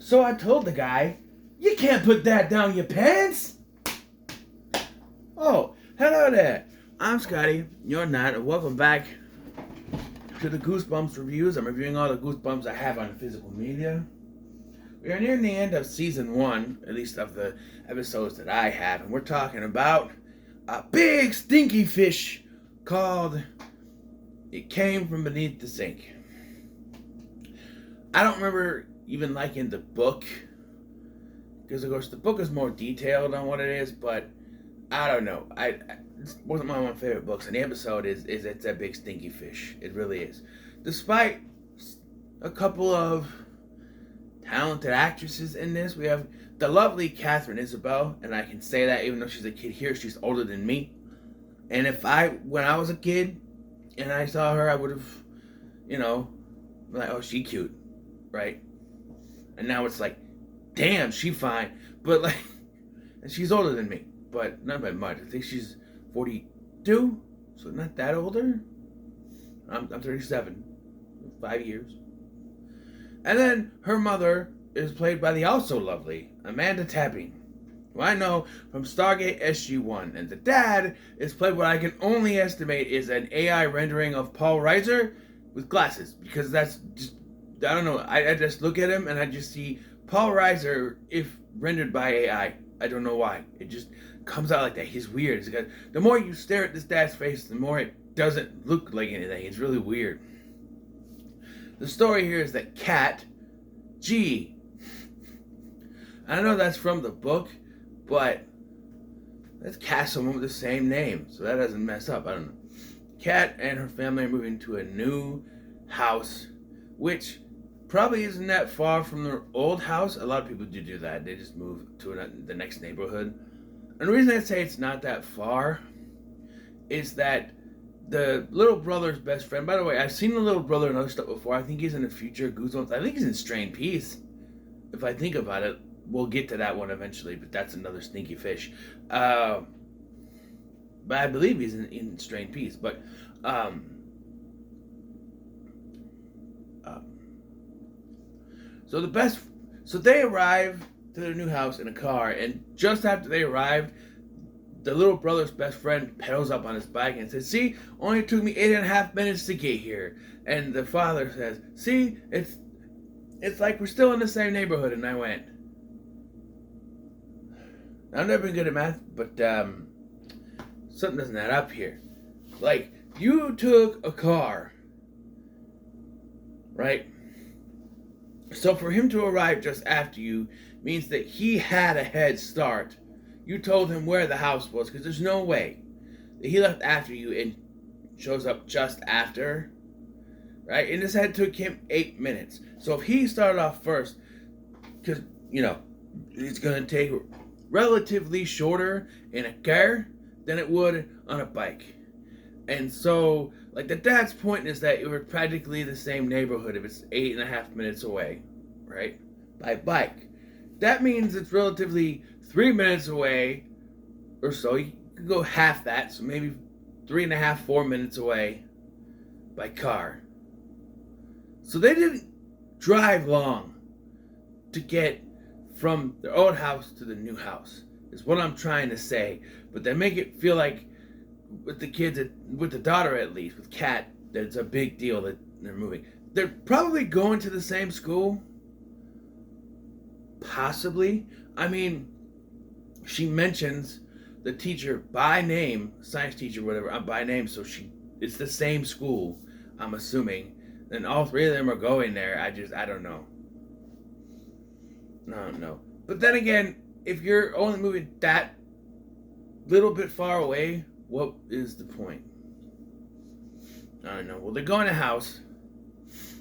So I told the guy, you can't put that down your pants. Oh, hello there. I'm Scotty. You're not. And welcome back to the Goosebumps reviews. I'm reviewing all the Goosebumps I have on physical media. We are nearing the end of season 1, at least of the episodes that I have, and we're talking about a big stinky fish called It Came From Beneath the Sink. I don't remember even liking the book, because of course the book is more detailed on what it is, but I don't know. It wasn't one of my favorite books, and the episode is it's a big stinky fish. It really is. Despite a couple of talented actresses in this, we have the lovely Catherine Isabel, and I can say that even though she's a kid here, she's older than me. And when I was a kid and I saw her, I would have, like, oh, she cute, right? And now it's like, damn, she fine, but like, and she's older than me, but not by much. I think she's 42, so not that older. I'm 37, 5 years. And then her mother is played by the also lovely Amanda Tapping, who I know from Stargate SG-1. And the dad is played what I can only estimate is an AI rendering of Paul Reiser with glasses. Because that's just, I don't know, I just look at him and I just see Paul Reiser if rendered by AI. I don't know why. It just comes out like that. He's weird. The more you stare at this dad's face, the more it doesn't look like anything. It's really weird. The story here is that Cat G. I know that's from the book, but let's cast someone with the same name so that doesn't mess up. I don't know. Cat and her family are moving to a new house, which probably isn't that far from their old house. A lot of people do that. They just move to the next neighborhood. And the reason I say it's not that far is that the little brother's best friend, by the way, I've seen the little brother in other stuff before. I think he's in a future Goosebumps. I think he's in Strained Peace. If I think about it, we'll get to that one eventually, but that's another stinky fish. But I believe he's in Strained Peace. But so they arrive to their new house in a car, and just after they arrived, the little brother's best friend pedals up on his bike and says, see, only took me 8.5 minutes to get here. And the father says, see, it's like we're still in the same neighborhood. And I went, I've never been good at math, but something doesn't add up here. Like, you took a car, right? So for him to arrive just after you means that he had a head start. You told him where the house was, because there's no way that he left after you and shows up just after, right? And this had took him 8 minutes. So if he started off first, because, it's going to take relatively shorter in a car than it would on a bike. And so, like, the dad's point is that it was practically the same neighborhood if it's 8.5 minutes away, right? By bike. That means it's relatively 3 minutes away or so. You could go half that, so maybe 3.5, 4 minutes away by car. So they didn't drive long to get from their old house to the new house, is what I'm trying to say. But they make it feel like with the kids, with the daughter at least, with Kat, that it's a big deal that they're moving. They're probably going to the same school. Possibly. I mean, she mentions the teacher by name, science teacher, whatever, by name, so it's the same school, I'm assuming. And all three of them are going there. I don't know. I don't know. But then again, if you're only moving that little bit far away, what is the point? I don't know. Well, they're going to a house,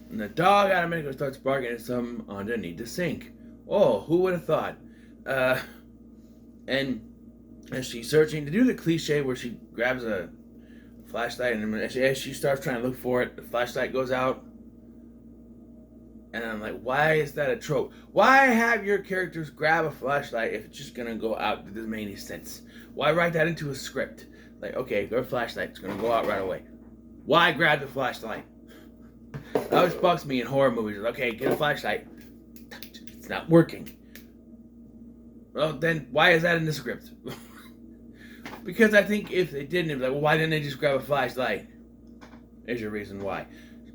and the dog automatically starts barking at something underneath the sink. Oh, who would have thought? And as she's searching to do the cliche where she grabs a flashlight, and as she starts trying to look for it, the flashlight goes out. And I'm like, why is that a trope? Why have your characters grab a flashlight if it's just going to go out? It doesn't make any sense. Why write that into a script? Like, okay, grab a flashlight. It's going to go out right away. Why grab the flashlight? That always bugs me in horror movies. Okay, get a flashlight. not working. Well, then why is that in the script? Because I think if they didn't, it'd be like, well, why didn't they just grab a flashlight? There's your reason why.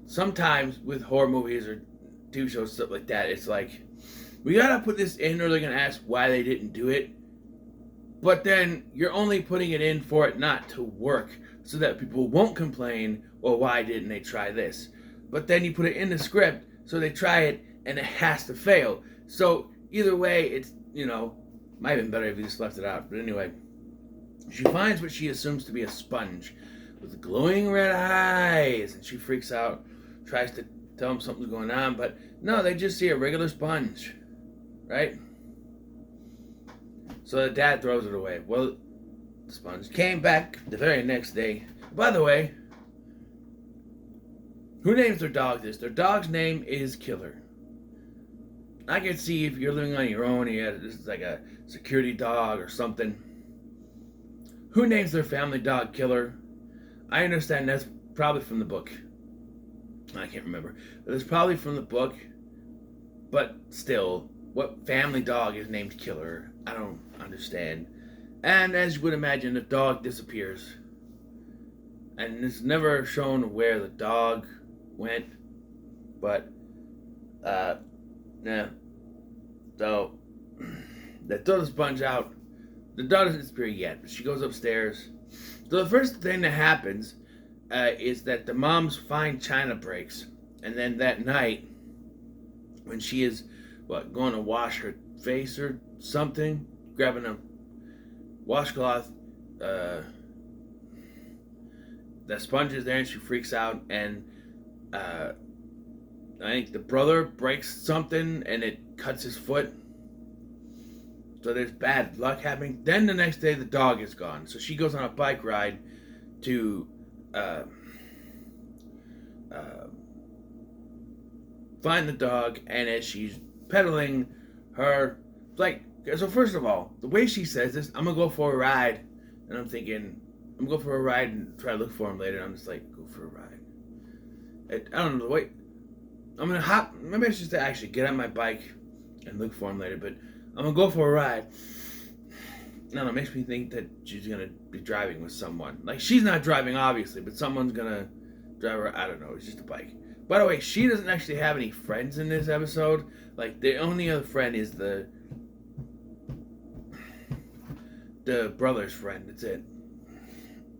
Sometimes with horror movies or TV shows, stuff like that, it's like, we gotta put this in or they're gonna ask why they didn't do it. But then you're only putting it in for it not to work so that people won't complain, well, why didn't they try this? But then you put it in the script so they try it and it has to fail. So either way, it's, might have been better if you just left it out. But anyway, she finds what she assumes to be a sponge with glowing red eyes, and she freaks out, tries to tell them something's going on, but no, they just see a regular sponge, right? So the dad throws it away. Well, the sponge came back the very next day. By the way, who names their dog this? Their dog's name is Killer. I can see if you're living on your own and this is like a security dog or something. Who names their family dog Killer? I understand that's probably from the book. I can't remember. But it's probably from the book. But still, what family dog is named Killer? I don't understand. And as you would imagine, the dog disappears. And it's never shown where the dog went. But, yeah. So, they throw the sponge out. The dog doesn't disappear yet, but she goes upstairs. So the first thing that happens is that the mom's fine china breaks. And then that night, when she is, going to wash her face or something, grabbing a washcloth, the sponge is there and she freaks out, and I think the brother breaks something and it cuts his foot. So there's bad luck happening. Then the next day the dog is gone. So she goes on a bike ride to find the dog, and as she's pedaling her, so first of all, the way she says this, I'm gonna go for a ride, and I'm thinking, I'm gonna go for a ride and try to look for him later. I'm just like, go for a ride. I don't know, wait, I'm gonna hop, maybe I should actually get on my bike and look for him later, but I'm gonna go for a ride. No, it makes me think that she's gonna be driving with someone. Like, she's not driving, obviously, but someone's gonna drive her. I don't know, it's just a bike. By the way, she doesn't actually have any friends in this episode. Like, the only other friend is the brother's friend. That's it.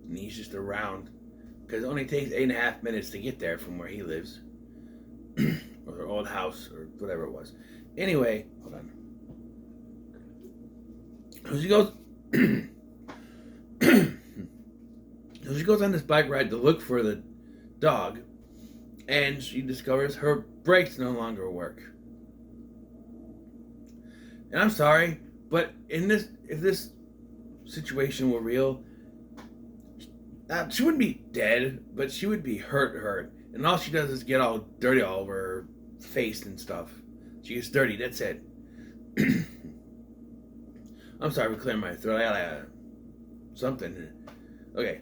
And he's just around. Because it only takes 8.5 minutes to get there from where he lives. Or their old house, or whatever it was. Anyway, hold on. So she goes... so she goes on this bike ride to look for the dog. And she discovers her brakes no longer work. And I'm sorry, but if this situation were real, she wouldn't be dead, but she would be hurt. And all she does is get all dirty all over her face and stuff. She gets dirty, that's it. I'm sorry for clearing my throat. I got something. Okay,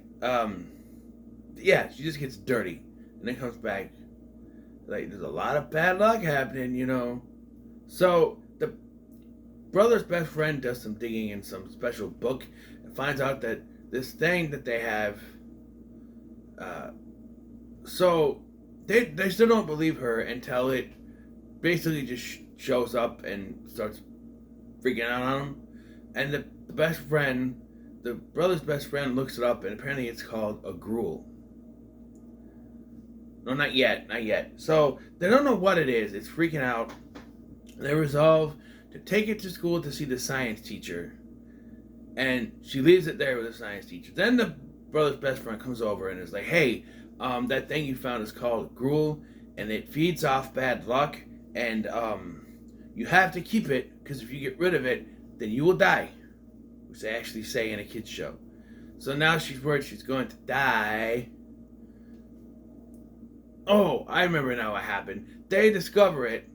yeah, she just gets dirty. And then comes back. Like, there's a lot of bad luck happening, So, the brother's best friend does some digging in some special book and finds out that this thing that they have, so they still don't believe her until it basically just shows up and starts freaking out on them. And the brother's best friend looks it up, and apparently it's called a gruel. No, not yet. So, they don't know what it is. It's freaking out. They resolve to take it to school to see the science teacher. And she leaves it there with the science teacher. Then the brother's best friend comes over and is like, hey, that thing you found is called gruel, and it feeds off bad luck, and you have to keep it, because if you get rid of it, then you will die. Which they actually say in a kid's show. So now she's worried she's going to die. Oh, I remember now what happened. They discover it,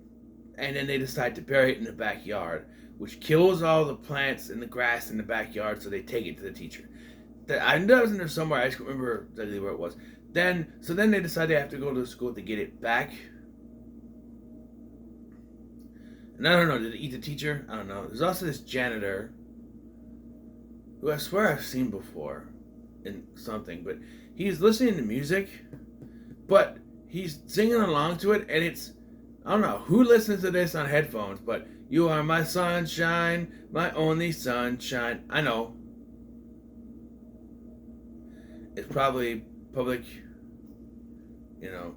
and then they decide to bury it in the backyard, which kills all the plants and the grass in the backyard, so they take it to the teacher. I know it was in there somewhere, I just can't remember exactly where it was. So then they decide they have to go to the school to get it back. And I don't know, did it eat the teacher? I don't know. There's also this janitor who I swear I've seen before in something, but he's listening to music, but he's singing along to it, and it's, I don't know who listens to this on headphones, but you are my sunshine, my only sunshine. I know. It's probably public, you know,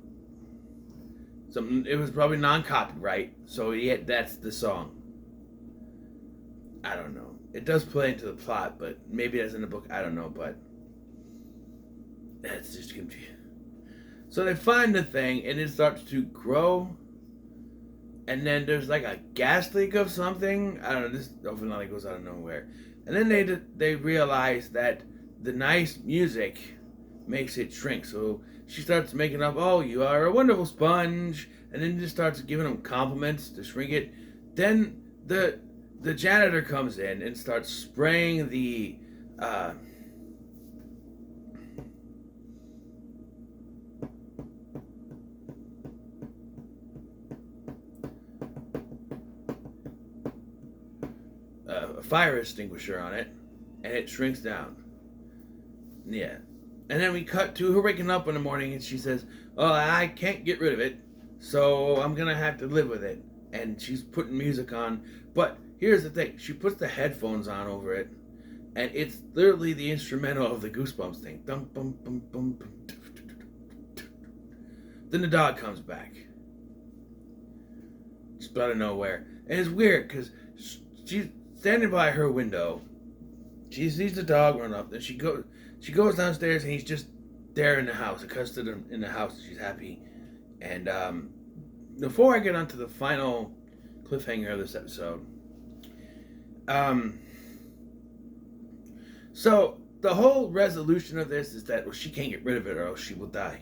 something. It was probably non-copyright, so yeah, that's the song. I don't know. It does play into the plot, but maybe that's in the book. I don't know, but that's just confusing. So they find the thing, and it starts to grow, and then there's like a gas leak of something. I don't know. This overnight goes out of nowhere, and then they realize that the nice music makes it shrink. So she starts making up, "Oh, you are a wonderful sponge," and then just starts giving them compliments to shrink it. Then the janitor comes in and starts spraying the a fire extinguisher on it, and it shrinks down. Yeah. And then we cut to her waking up in the morning, and she says, "Oh, I can't get rid of it, so I'm gonna have to live with it." And she's putting music on, but here's the thing: she puts the headphones on over it, and it's literally the instrumental of the Goosebumps thing. Dum, bum, bum, bum, bum. Then the dog comes back, just out of nowhere, and it's weird because she's standing by her window. She sees the dog run up, then she goes downstairs, and he's just there in the house. It cuts to them in the house. She's happy. And before I get onto the final cliffhanger of this episode, so the whole resolution of this is that, well, she can't get rid of it or else she will die.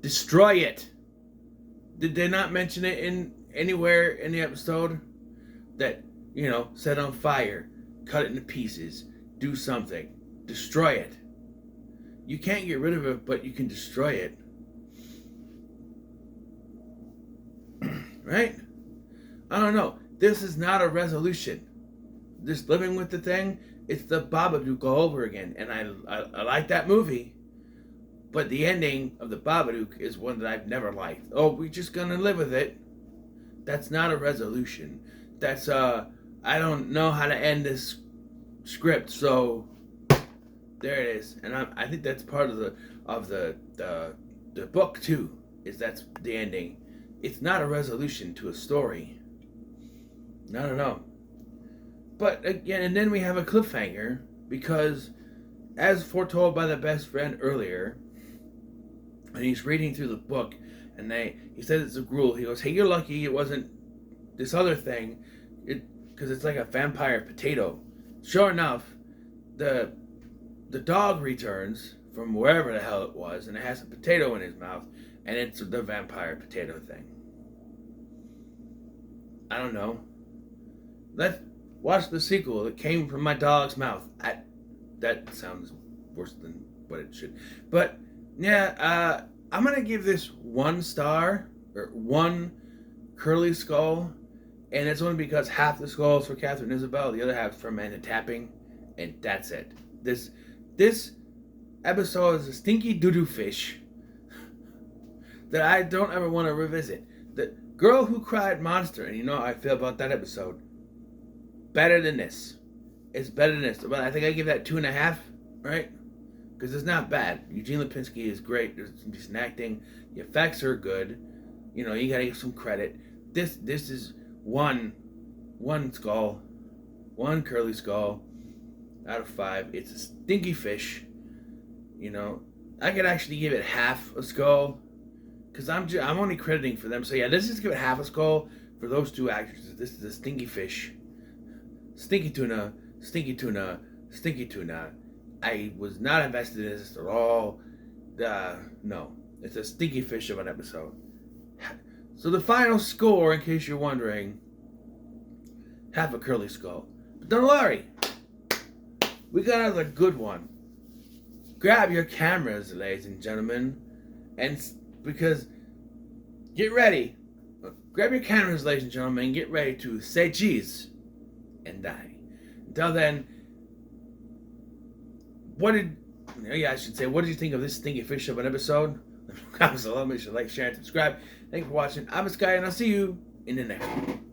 Destroy it. Did they not mention it in anywhere in the episode? That, set on fire, cut it into pieces, do something, destroy it. You can't get rid of it, but you can destroy it. Right? I don't know. This is not a resolution. This living with the thing, it's the Babadook all over again. And I like that movie, but the ending of the Babadook is one that I've never liked. Oh, we're just gonna live with it. That's not a resolution. That's I don't know how to end this script, so there it is. And I think that's part of the book too. Is that's the ending. It's not a resolution to a story. I don't know. But again, and then we have a cliffhanger because, as foretold by the best friend earlier, and he's reading through the book, and he says it's a gruel. He goes, "Hey, you're lucky it wasn't this other thing, because it's like a vampire potato." Sure enough, the dog returns from wherever the hell it was, and it has a potato in his mouth, and it's the vampire potato thing. I don't know. Let's watch the sequel. It came from my dog's mouth. That sounds worse than what it should. But yeah, I'm gonna give this 1 star or 1 curly skull, and it's only because half the skull is for Catherine Isabel, the other half is for Amanda Tapping, and that's it. This episode is a stinky doo-doo fish that I don't ever want to revisit. The Girl Who Cried Monster, and you know how I feel about that episode. Better than this. It's better than this. But I think I give that 2.5, right? Because it's not bad. Eugene Lipinski is great. There's some decent acting. The effects are good. You gotta give some credit. This is one skull, 1 curly skull out of 5. It's a stinky fish. I could actually give it half a skull because I'm only crediting for them. So yeah, let's just give it half a skull for those 2 actresses. This is a stinky fish. Stinky tuna, stinky tuna, stinky tuna. I was not invested in this at all. No, it's a stinky fish of an episode. So the final score, in case you're wondering, half a curly skull. But don't worry, we got another good one. Grab your cameras, ladies and gentlemen, and because get ready. grab your cameras, ladies and gentlemen, and get ready to say cheese and die. Until then, what did you think of this stinky fish of an episode? Comments below. Make sure to like, share, and subscribe. Thank you for watching. I'm Sky, and I'll see you in the next one.